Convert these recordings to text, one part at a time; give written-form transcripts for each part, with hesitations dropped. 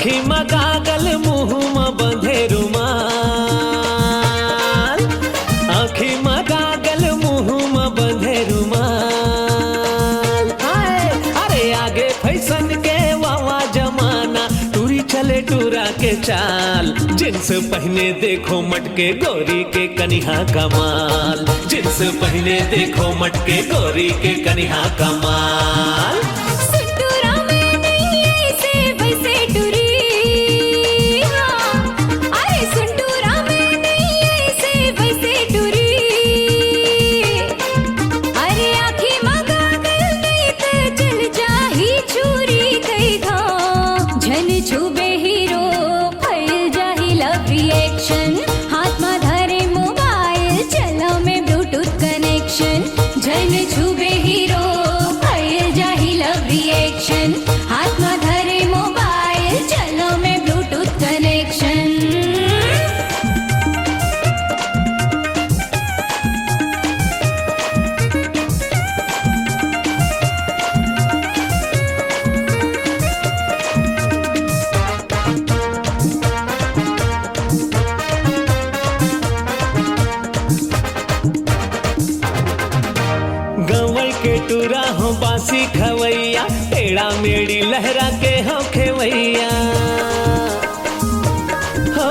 आँखी में गागल मुँह में बंधे रुमाल, आँखी में गागल मुँह में बंधे रुमाल। अरे आगे फैशन के वावा जमाना, टूरी चले टूरा के चाल। जिन्स पहने देखो मटके गोरी के कन्हा कमाल, जिन्स पहने देखो मटके गोरी के कन्हा कमाल। टूरा हो बासी खवैया, टेढ़ा मेड़ी लहरा के हो खेवैया। हो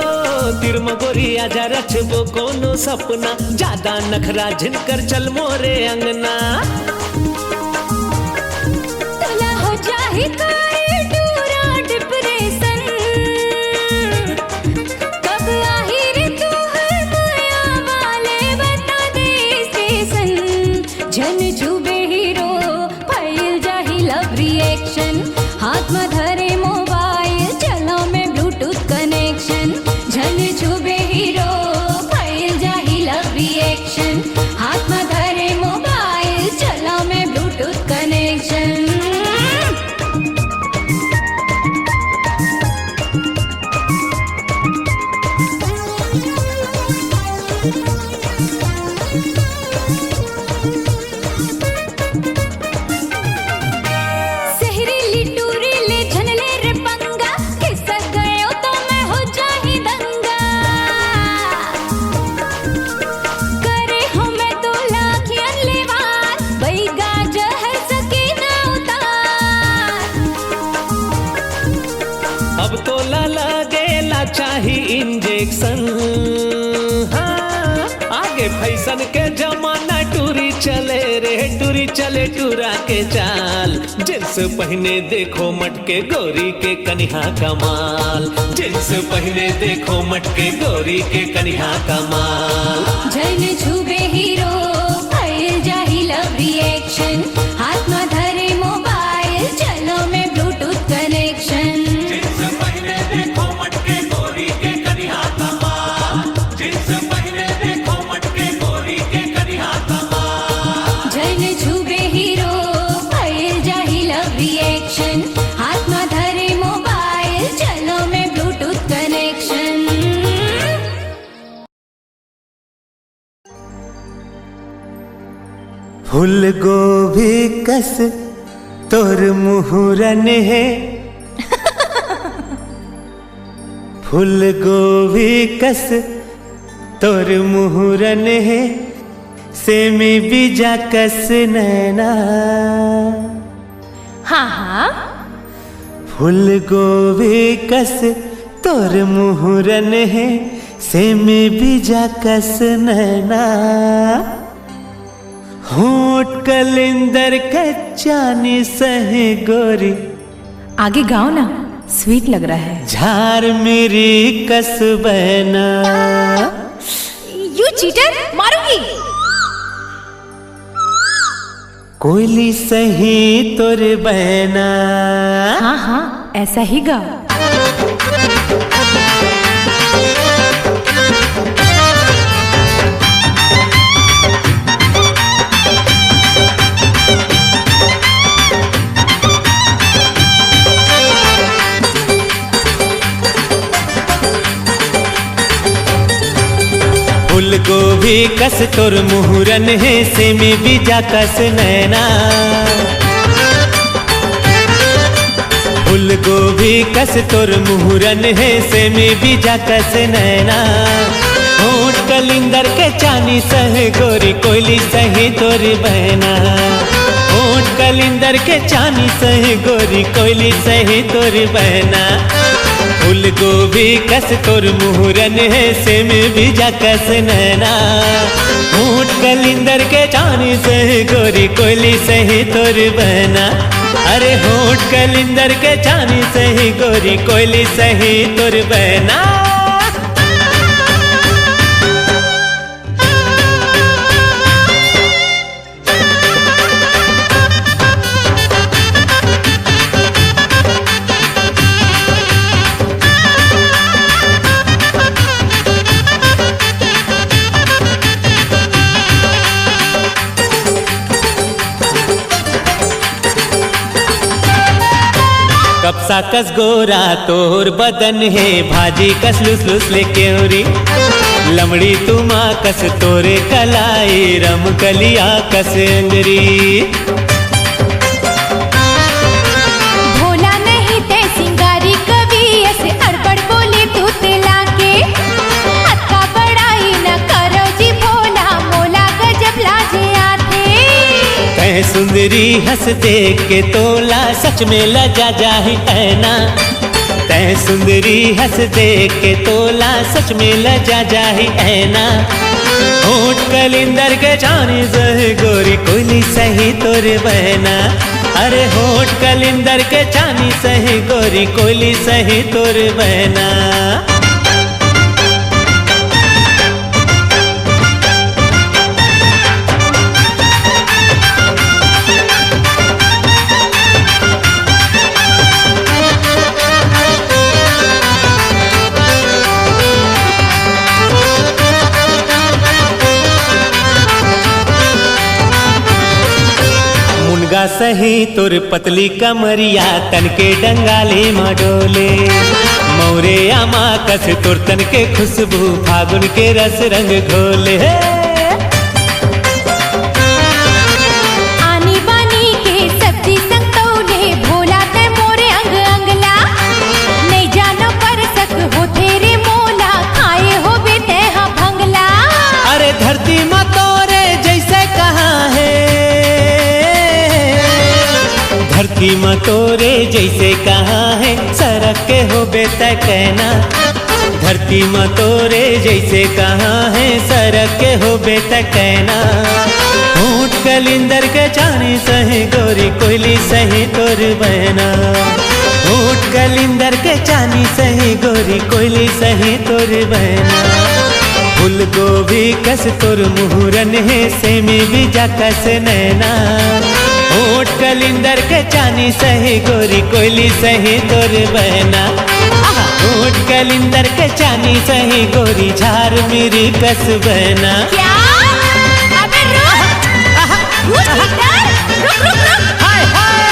तिरमगोरिया जा रचबो कोनो सपना, ज्यादा नखरा झिनकर चल मोरे अंगना। तोला हो जाही करे टूरा डिप्रेशन, कब आही रे तू हर माया वाले बता दे स्टेशन। जन छुबे हाथ में धरे मोबाइल चलो में ब्लूटूथ कनेक्शन। झन छुबे हीरो फैल जाही लव रिएक्शन, हाथ में धरे मोबाइल चलो में ब्लूटूथ कनेक्शन। अब तो लगेला चाही इंजेक्शन। हाँ, आगे फैशन के जमाना, टूरी चले रे टूरी चले टूरा के चाल। जिन्स पहने देखो मटके गोरी के कन्हा कमाल, जिन्स पहने देखो मटके गोरी के कन्हा कमाल। जन छुबे हीरो फैल जाही लव रिएक्शन, हाथ में धरे मोबाइल चलो में ब्लूटूथ कनेक्शन। हाथ में धरे मोबाइल चलो में ब्लूटूथ कनेक्शन। फूल गोभी कस तोर मुहरन है, फूल गोभी कस तोर मुहरन है, सेमी बीजा कस नैना। हाँ हाँ, फूल गोभी कस तोर मुहरन है, सेमी बीजा कस नैना। होठ कलिंदर कच्चानी सहे गोरी। आगे गाओ ना, स्वीट लग रहा है। झार मेरी कस बहना। यू चीटर, मारूंगी। कोयली सही तोर बहना। हाँ हाँ, ऐसा ही गाओ। फूल गोभी कस तोर मुहरन है, सेमी बीजा कस नैना। फूल गोभी कस तोर मुहरन है से में बीजा कस नैना होठ कलिंदर के चानी सहे गोरी कोयली सहे तोर बहना होठ कलिंदर के चानी सहे गोरी कोयली सहे तोर बहना फूल गोभी कस तोर मुहरन है से में बीजा कस नैना होठ कलिंदर के चानी सहे गोरी कोयली सहे तोर बहना अरे होठ कलिंदर के चानी सही गोरी कोयली सही तोर बहना कपसा कस गोरा तोर बदन है भाजी कस लुस लुस ले केवरी लमड़ी तुमा कस तोरे कलाई रम कलिया कस अंगरी भोला नहीं ते सिंगारी कवि ऐसे अड़बड़ बोले तू तेला के हत्का बड़ाई न करो जी भोला मोला गजब लाजे आते कह सुंदरी हंस देख के तोला सच में लजा जाही ऐना तह सुंदरी हंस देख के तोला सच में लजा जाही ऐना होठ कलिंदर के चानी सही गोरी कोयली सही तोर बहना अरे होठ कलिंदर के चानी सही गोरी कोयली सही तोर बहना मुनगा सही तोर पतली कमरिया तन के डंगाले मडोले मौरे आमा कस तोर तन के खुशबू फागुन के रस रंग घोले आनी बानी के सब्जी संग तौले भोला ते मोरे अंग अंगला नहीं जानो पर सक हो तेरे मोला खाए हो बेते हा भंगला अरे धरती माँ तोरे जैसे कहाँ है धरती माँ तोरे जैसे कहाँ है सरक के हो बेता कहना धरती माँ तोरे जैसे कहाँ है सरक के हो बेता कहना होठ कलिंदर के चानी सही गोरी कोयली सही तोर बहना होठ कलिंदर के चानी सही गोरी कोयली सही तोर बहना फूल गोभी कस तोर मुहरन है से में बीजा कस नैना होठ कलिंदर के चानी सही गोरी कोयली सही तोर बहना होठ कलिंदर के चानी सही गोरी झार मेरी कस बहना क्या अबे रुक रुक रुक हाय हाय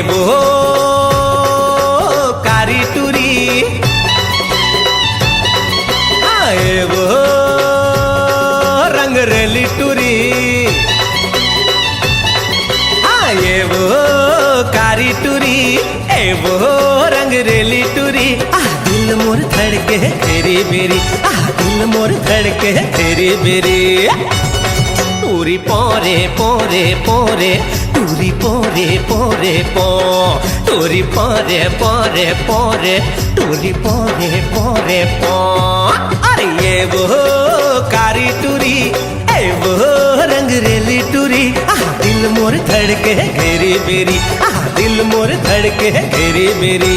वो कारी टूरी आए वो रंग रेली टूरी आए वो कारी टूरी ए वो रंग रेली टूरी दिल मोर धड़के तेरी मेरी दिल मोर धड़के तेरी मेरी टूरी पोरे पोरे पोरे टूरी पोरे पोरे पो टूरी पोरे पोरे पोरे टूरी पोरे पोरे पो अरे ये वो कारी टूरी ए वो रंग रेली टूरी दिल मोर धड़के घेरी मेरी दिल मोर धड़के घेरी मेरी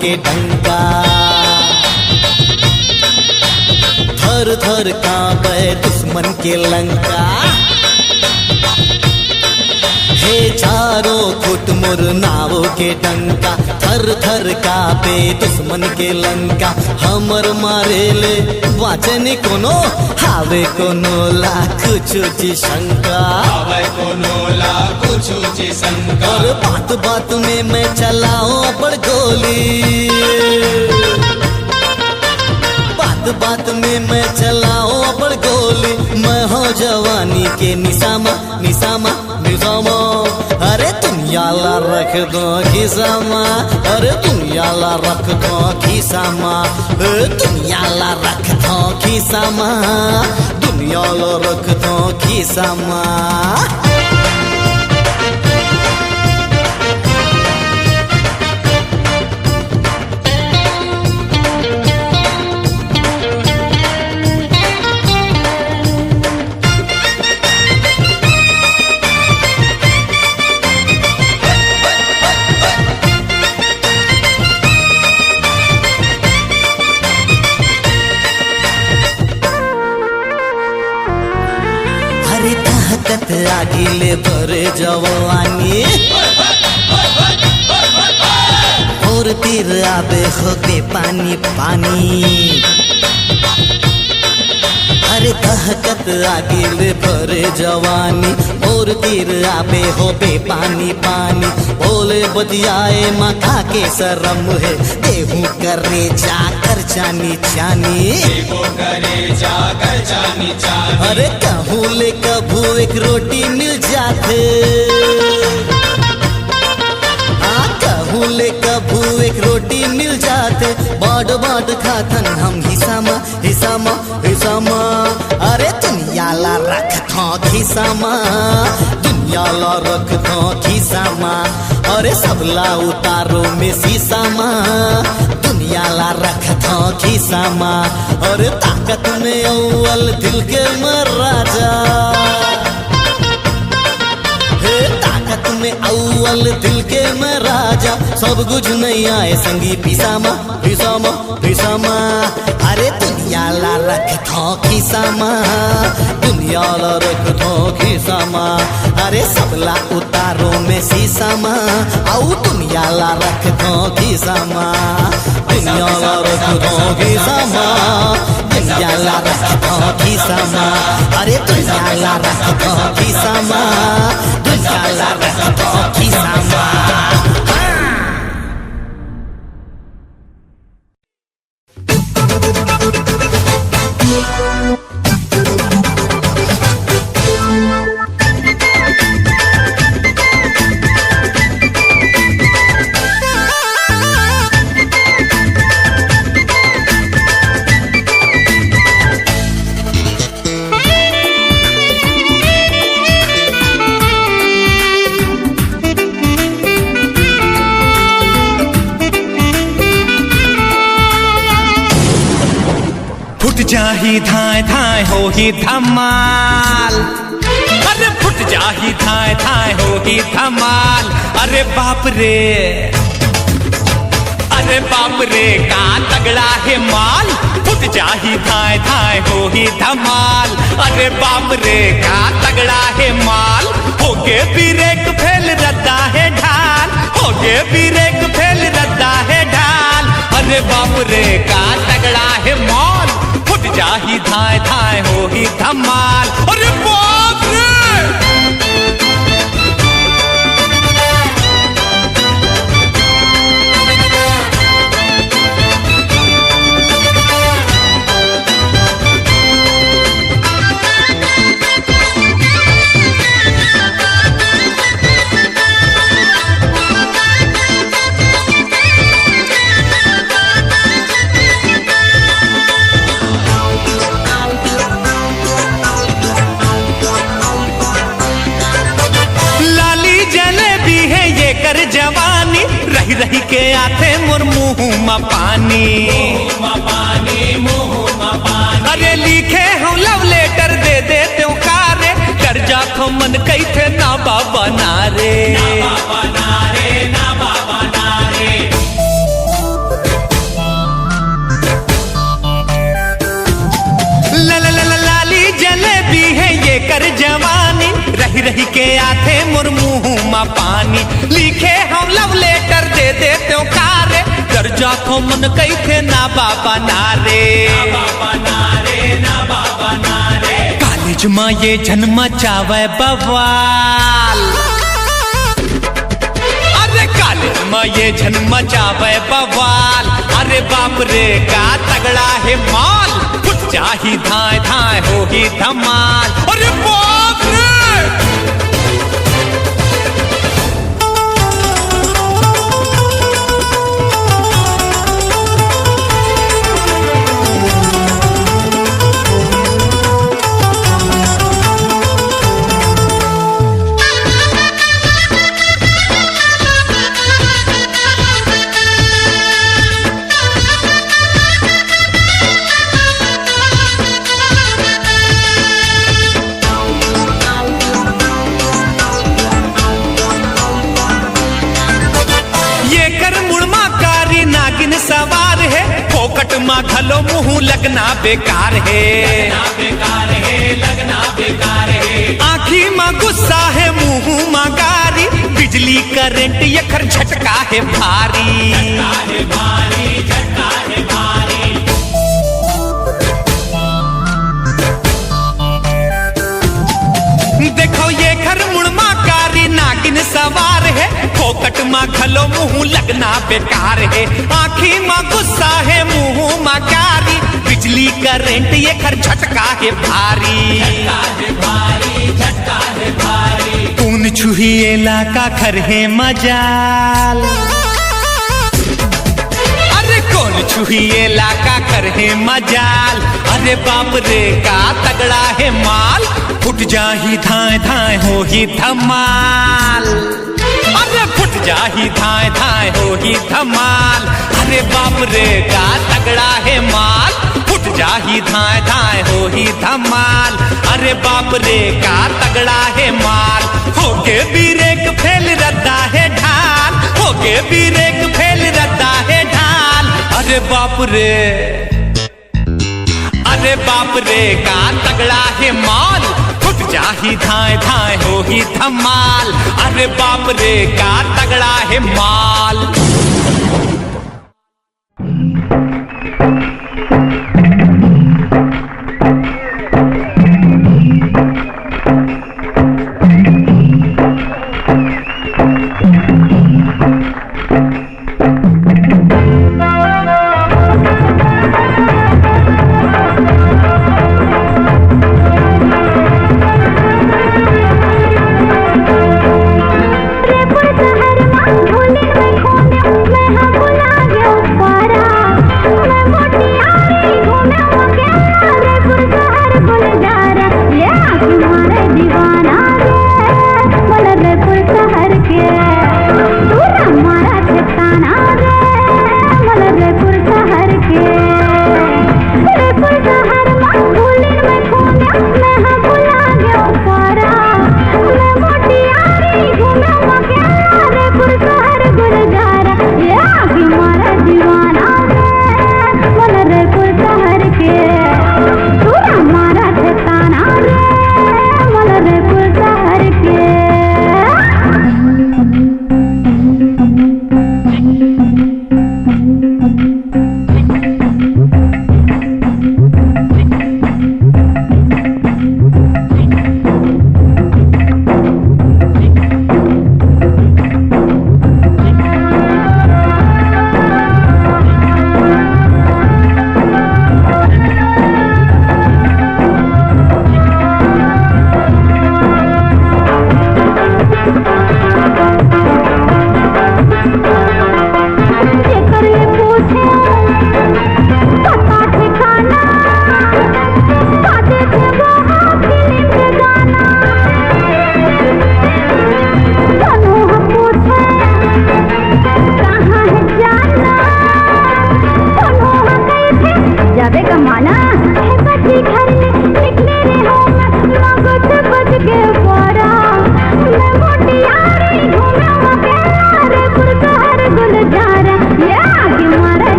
के डंका थर थर कांपे दुश्मन के लंका हे चारों फुट मुर नावों के डंका थर थर कांपे दुश्मन के लंका हमर मारे ले वाचनी कोनो हावे कोनो लाख चुची शंका आवे कोनो लाखो छूची शंका और बात बात में मैं चलाऊं पर गोली बात बात में मैं चलाऊं पर गोली मैं हो जवानी के निशामा निशामा निशामा अरे तुम याला रख दो खिसामा अरे तुम याला रख दो खिसामा तुम याला रख दो खिसामा तुम याला रख दो खिसामा ताकत आगिले भरे जवानी और तीर आबे होके पानी पानी अरे ताकत आगिले भरे जवानी और तीर आबे होके पानी पानी बोले बतियाए माथा के शरम है देहू करे जाकर जानी जानी वो करे जाकर जानी जानी अरे कहूँ ले कभू एक रोटी मिल जाते कहूँ ले कभू एक रोटी मिल जाते बाट बाट खातन हम हिसामा हिसामा हिसामा अरे दुनियाला रख थो खिसामा दुनियाला रख थो खिसामा अरे सबला उतारो में सीसामा दुनियाला रख थो खिसामा अरे ताकत में अव्वल दिल के महाराजा ताकत में अव्वल दिल के मैं राजा सब कुछ नहीं आए संगी पिसामा पिसामा पिसामा अरे दुनियाला रख थो खिसामा दुनियाला रख थो खिसामा अरे सबला उतारो में सीसामा आउ दुनियाला रख थो खिसामा दुनियाला रख थो खिसामा दुनियाला रख थो खिसामा अरे दुनियाला रख थो खिसामा दुनियाला रख थो खिसामा जाही धाय धाय हो ही धमाल अरे फुट जाही धाय धाय हो ही धमाल अरे बाप रे का तगड़ा है माल फुट जाही धाय धाय हो ही धमाल अरे बाप रे का तगड़ा है माल होगे ब्रेक फेल रद्दा है ढाल होगे ब्रेक फेल रद्दा है ढाल अरे बाप रे का तगड़ा है माल फुट जाही धाय धाय हो ही धमाल अरे बाप रे जवानी रही रही के आते मोर मुँह में पानी अरे लिखे हूँ लव लेटर दे देते हूँ कारे कर जातो मन कैथे ना बाबा नारे कर जवानी रही रही के आथे मुर्मुह मा पानी लिखे हम लव लेटर दे देते हो कारे कर जातो मन कई थे ना बाबा नारे कॉलेज में ये जन्म चावे बवाल अरे कॉलेज में ये जन्म चावे बवाल अरे बाप रे का तगड़ा है माल फुट जाही धाए धाए हो ही धमाल अरे बाप रे सवार है फोकट माँ घलो मुँह लगना बेकार है लगना बेकार है आँखी माँ गुस्सा है मुँह माँ गारी बिजली करंट ये खर झटका है भारी झटका है भारी देखो ये खर मुड़मा कारी नागिन सवार है फोकट माँ खलो मुँह लगना बेकार है आँखी माँ गुस्सा है मुँह माँ कारी बिजली करंट ये खर झटका है भारी झटका है भारी कौन छुही इलाका खर है मजाल अरे कौन छुही इलाका कर है मजाल अरे बाप रे का तगड़ा है माल फुट जाही धाए धाए हो ही धमाल अरे फुट जाही धाए धाए हो ही धमाल अरे बाप रे का तगड़ा है माल फुट जाही धाए धाए हो ही धमाल अरे बाप रे का तगड़ा है माल होके बीरेक फेल रद्दा है ढाल होके बीरेक फेल रद्दा है ढाल अरे बाप रे का तगड़ा है माल फुट जाही धाए धाए हो ही धमाल अरे बाप रे का तगड़ा है माल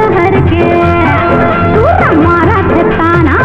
शहर के तू हमारा ठिकाना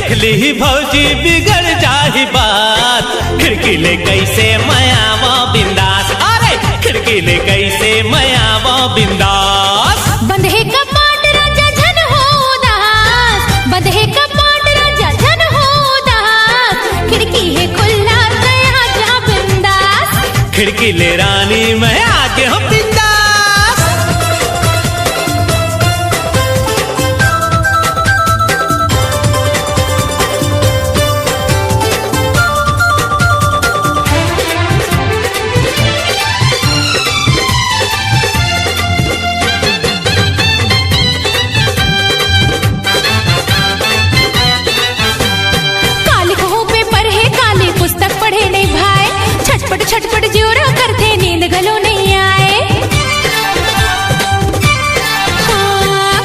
देख ली भौजी बिगड़ जाही बात, खिड़की ले कैसे मयावा बिंदास, अरे खिड़की ले कैसे मयावा बिंदास। बंधे कपाट राजा झन हो उदास, बंधे कपाट राजा झन हो उदास, खिड़की है खुला गया जा बिंदास, खिड़की ले रानी मैं आगे हम बिंदास। छटपट जोरा करते नींद गलो नहीं आए,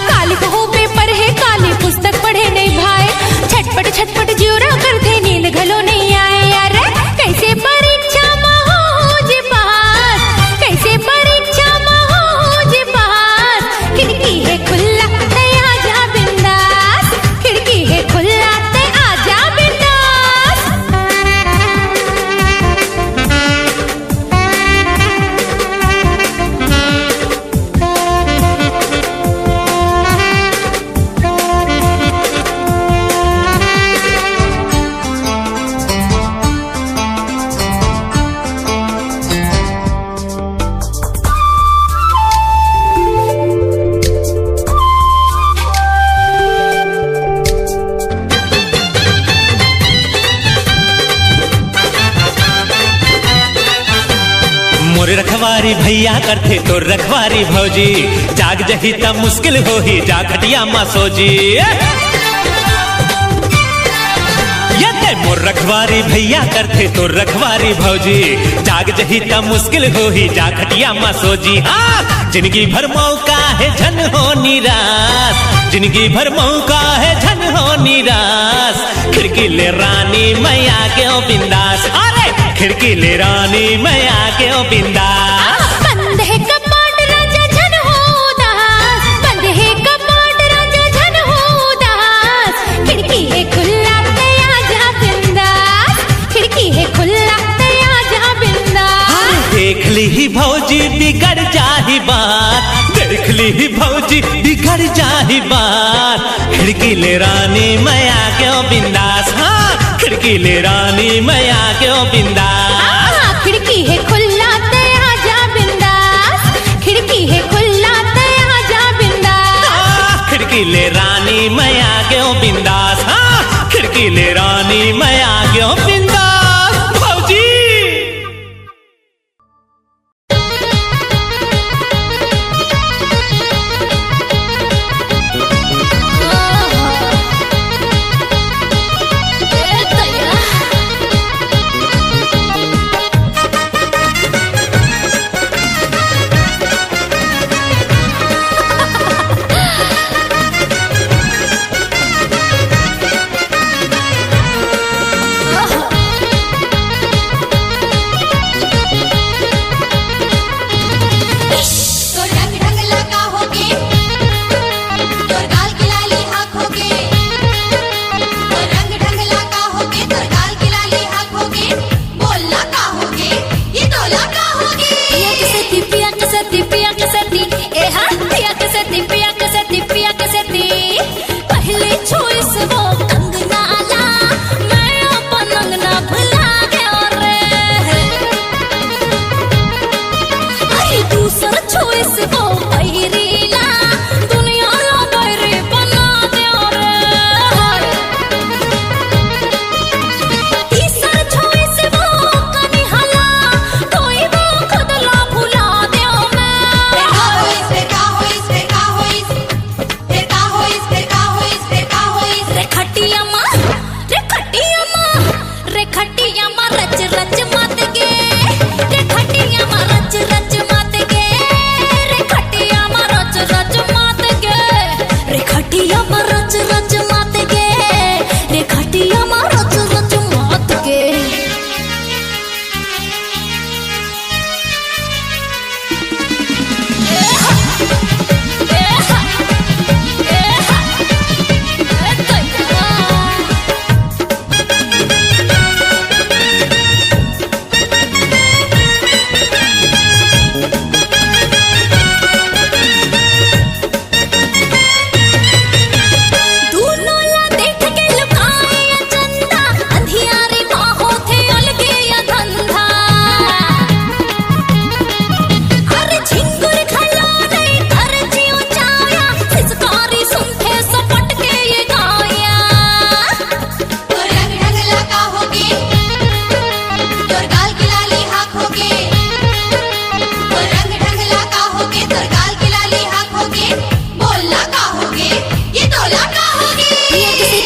काली कहो पेपर है काली पुस्तक पढ़े नहीं भाई, छटपट जोरा करते नींद गलो नहीं आए। यार कैसे परीक्षा में हो जे पास, कैसे परीक्षा में हो जे पास, खिड़की है खुला ते आजा बिंदास, खिड़की है खुला ते आजा बिंदास। मोरे रखवारी भैया करते तो रखवारी भौजी, जाग जही तब मुश्किल हो ही जा खटिया मा सोजी। ये मोर रखवारी भैया करते तो रखवारी भौजी, जाग जही तब मुश्किल हो ही जा खटिया मा सोजी। हाँ जिंदगी भर मौका है झन हो निराश, जिंदगी भर मौका है झन हो निराश, खिड़की ले रानी मैं आगे ओ बिंदास, अरे खिड़की ले रानी मैं आगे ओ बिंदास। बंधे कपाट राजा झन हो उदास, बंधे कपाट राजा झन हो उदास, खिड़की है खुला ते आजा बिंदास, खिड़की है खुला ते आजा बिंदास। देख ली भौजी बिगड़ जाही बात, देख ली भौजी बिगड़ जाही बात, खिड़की ले रानी मैं आगे ओ बिंदास। हाँ खिड़की ले रानी मैं आगे ओ बिंदास। खिड़की है खुला ते आजा बिंदास, खिड़की है खुला ते आजा बिंदास, खिड़की ले रानी मैं आगे ओ बिंदास। हाँ खिड़की ले रानी मैं आगे ओ बिंदास। भौजी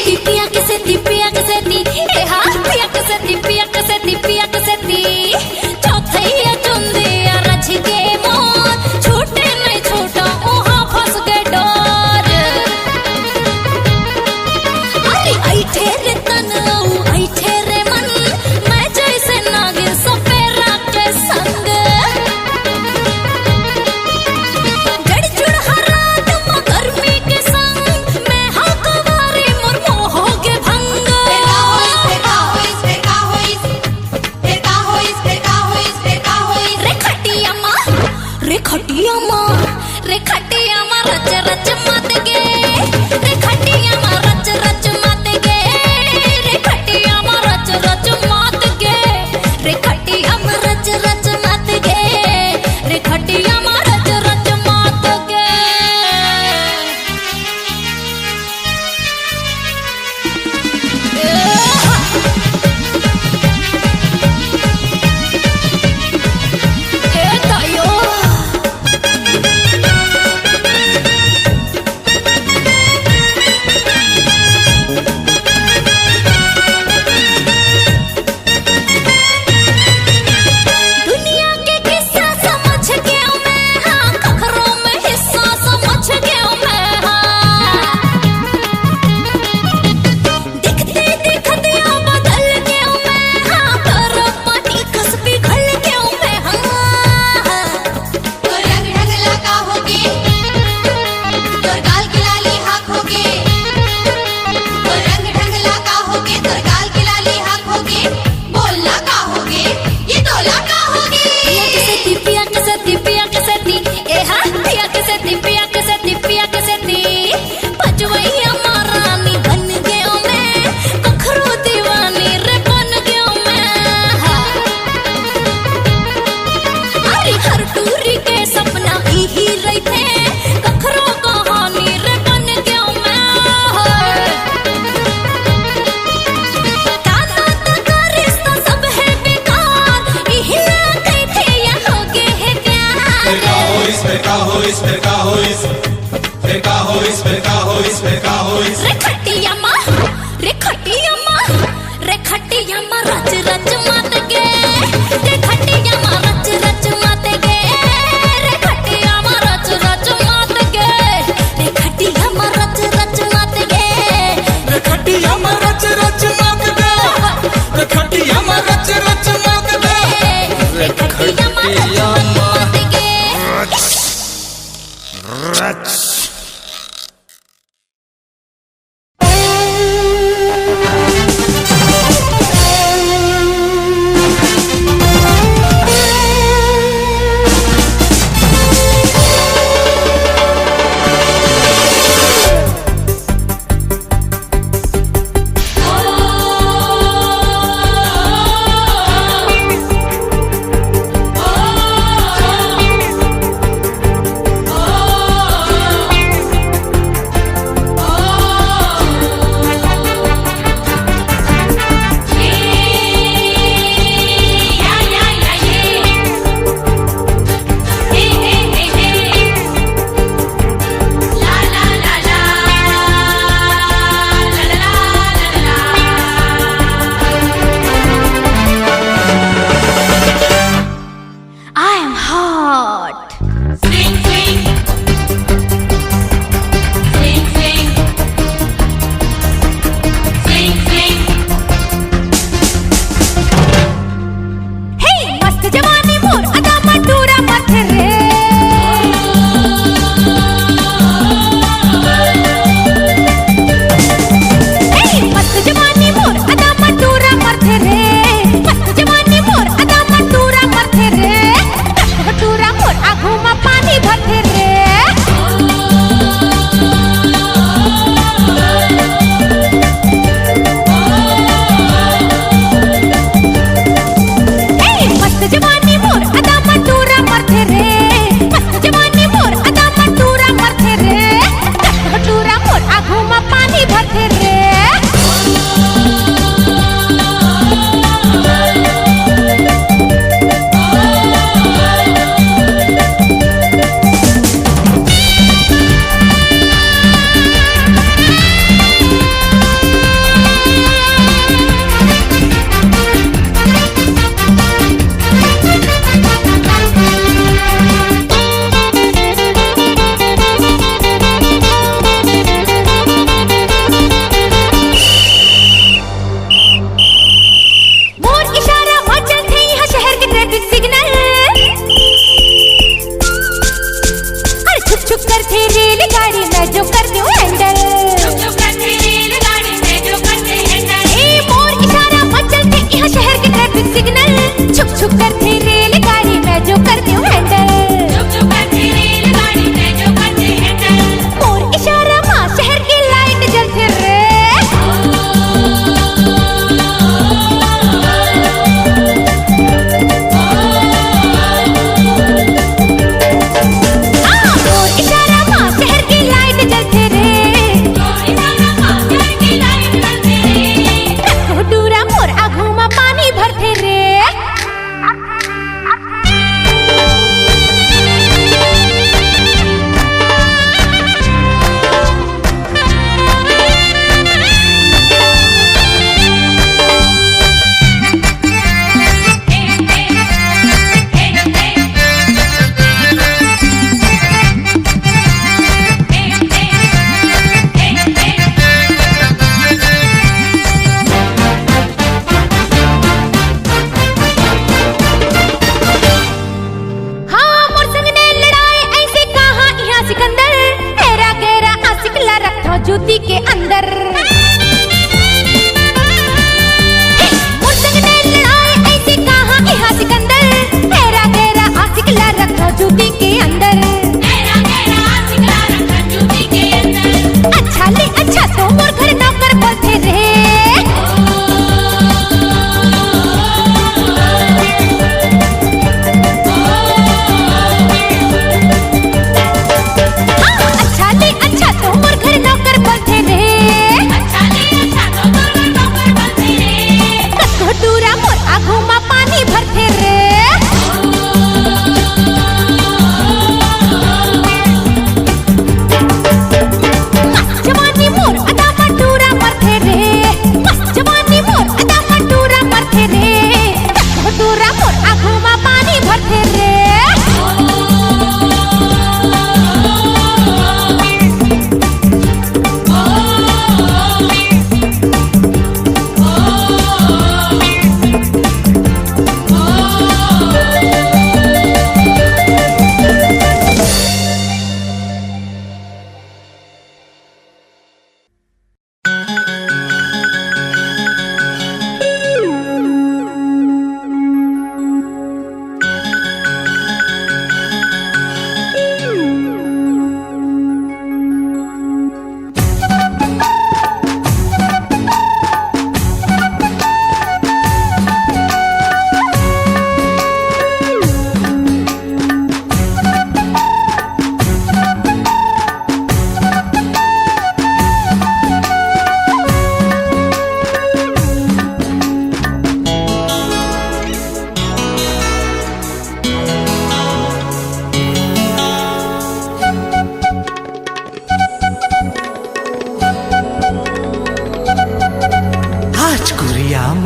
पिया के सेती पिया के सेती ए हा पिया के सेती पिया के सेती पिया के सेती चौथैया चुंदिया रच के मोर छूटे नहीं छूटा ओहा फंस गए डोर अरे ऐठे रे तन ऐठे रे मन मैं जैसे नागिन सपेरा के संग जड़ जुड़ हरात म गर्मी के संग मैं हाँ कवारी मोर मोह के भंग रे खटिया माँ रे खटिया माँ रच रच मत गे रे खटिया माँ रच रच मत गे रे खटिया माँ रच रच मत गे रे खटिया माँ रच रच मत गे रे खटिया माँ रच रच मत गे ए तायो दुनिया के किस्सा समझ गया मैं हाँ खखरों में हिस्सा समझ गया मैं हाँ दिखते दिखते बदल गया मैं हाँ पर पानी कस पिघल गया मैं हाँ तोर रंग ढंगला का होगे तोर गाल की लाली हाक होगे तोर रंग ढंगला का होगे तोर गाल की लाली हाक होगे बोलना का होगे ये तोला का होगे पिया के सेती पिया के सेती ए हा पिया के सेती पिया के सेती पिया के सेती पचवैया महारानी बन गयो मैं कखरो दीवानी रे बन गयो मैं हाँ। अरे हर टूरी के सपना ही रही थे कखरो कहानी रे बन गयो मैं हाँ। दादा का रिश्ता सब है बेकार यही कही थे यहाँ गे है फिर का प्यार हो इस फिर का हो इस फिर का हो इस फिर का हो इस फिर का हो इस फिर का हो इस रे खटिया माँ रे खटिया माँ रे खटिया माँ रच रच मत गे रे खटिया माँ रच रच मत गे रे खटिया माँ रच रच मत गे रे खटिया माँ रच रच मत गे रे खटिया में रच रच मत दे रे खटिया में रच रच मत दे रे खटिया माँ रच मत गे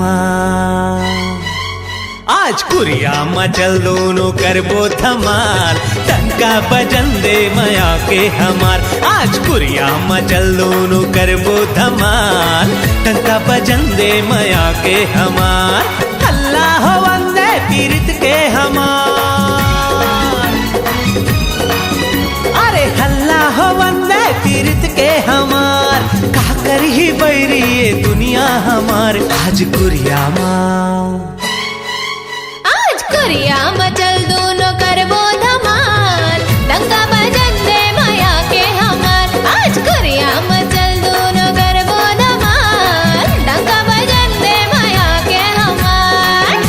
माँ। आज कुरिया मचल दोनों करबो धमाल, टंका बजन दे मया के हमार। आज कुरिया मचल दोनों करबो धमाल, टंका बजन दे मया के हमार। हल्ला हो वंदे पीरित के हमार, अरे हल्ला हो वंदे पीरित के हमार। का कर ही बैरी ये दुनिया हमार। आज कुरिया माँ, कुरिया मचल दोनों करबो धमाल, टंका बजन दे माया के हमार। आज कुरिया मचल दोनों करबो धमाल, टंका बजन दे माया के हमार।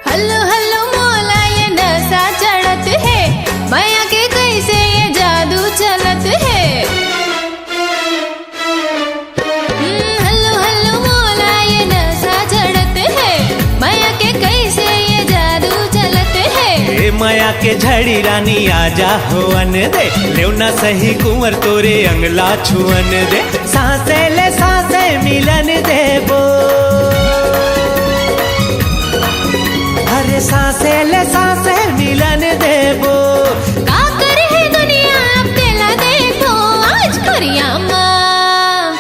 हल्लो हल्लो मोला ये नशा चढ़त है, माया के कैसे ये जादू चलत है। हल्लो हल्लो मोला ये नशा चढ़त है, माया के कैसे ये जादू चलत है। ए माया के झड़ी रानी आजा होवन दे, लेवना सही कुंवर तोरे अंगला छुअन दे। सांसे ले सांसे मिलन देबो, अरे सांसे ले सांसे मिलन देबो। का करे है दुनिया अब तेला देखो। आज कुरिया माँ,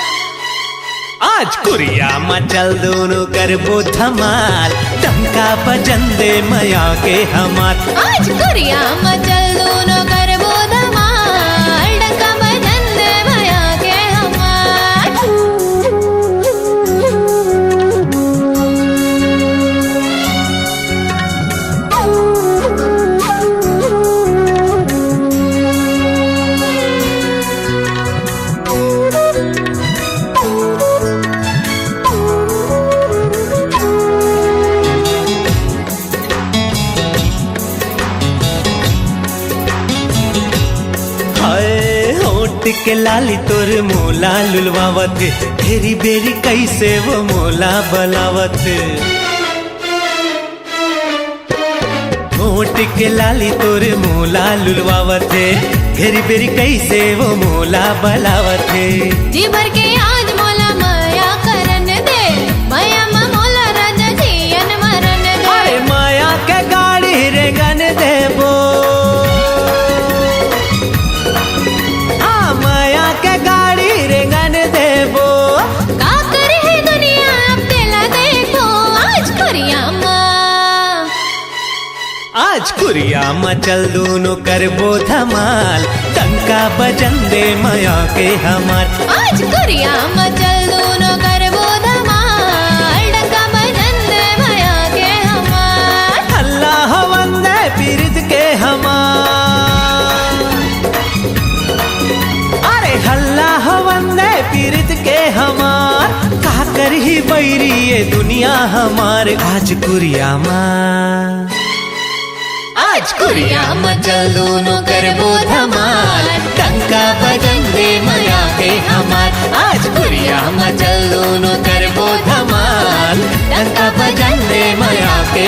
आज कुरिया मचल दोनों करबो धमाल, टंका बजन दे मया के हमार। आज कुरिया मचल दोनों करबो धमाल, टंका बजन दे माया के हमार। हाय होठ के लाली तोर मोला लुलवावत, तेरी बेरी कैसे वो मोला बलावत। होठ के लाली तोर मोला लुलवावत, तेरी बेरी कैसे वो मोला बलावत। जी भर के आज मोला माया करन दे, माया मा मोला राजा जियन मरन दे। अरे माया के गाड़ी रेंगन देबो, माया के गाड़ी रेंगन देबो। का करे है दुनिया अब तेला देखो। आज कुरिया माँ, आज कुरिया मचल दोनों करबो धमाल, टंका बजन दे मया के हमार। आज कुरिया मचल दोनों करबो धमाल, टंका बजन दे माया के हमार। हल्ला हो वंदे पीरित के हमार, अरे हल्ला हो वंदे पीरित के हमार। का कर ही बैरी ये दुनिया हमार। आज कुरिया माँ, आज कुरिया मचल दोनों करबो धमाल, टंका बजन दे मया के हमार। आज कुरिया मचल दोनों करबो धमाल, टंका बजन दे मया के